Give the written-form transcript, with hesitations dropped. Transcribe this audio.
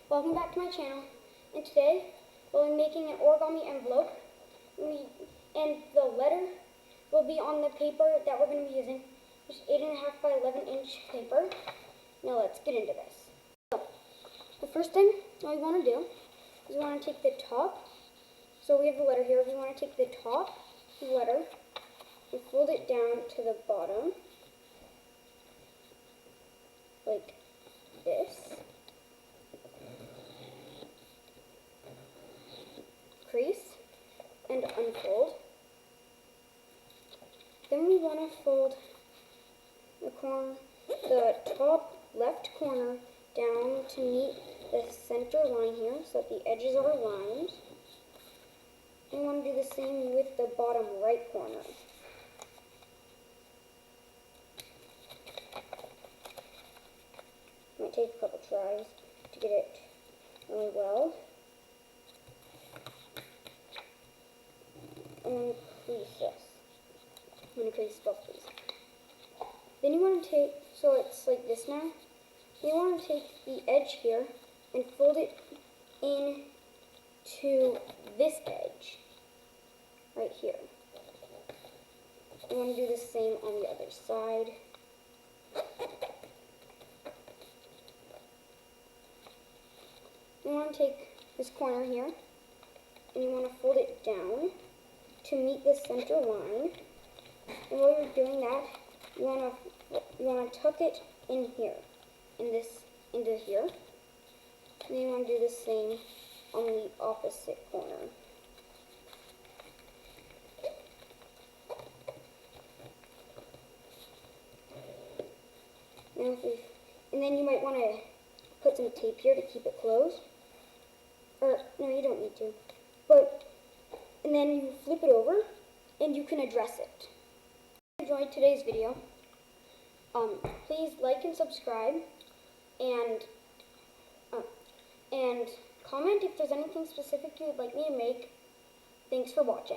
Welcome back to my channel, and today we'll be making an origami envelope, and the letter will be on the paper that we're going to be using, which is 8.5 by 11-inch paper. Now let's get into this. So, the first thing we want to do is we want to take the top, so we have the letter here, we want to take the top letter and fold it down to the bottom, like this. Crease and unfold. Then we want to fold the top left corner down to meet the center line here, so that the edges are aligned. And we want to do the same with the bottom right corner. Might take a couple tries to get it really well. I'm going to crease this. I'm going to crease both these. Then you want to take, so it's like this now, you want to take the edge here and fold it in to this edge, right here. You want to do the same on the other side. You want to take this corner here, and you want to fold it down to meet the center line. And while you're doing that, you want to tuck it in here, into here. And then you want to do the same on the opposite corner. And then you might want to put some tape here to keep it closed. Or, no, you don't need to. And then you flip it over, and you can address it. If you enjoyed today's video, please like and subscribe, and comment if there's anything specific you would like me to make. Thanks for watching.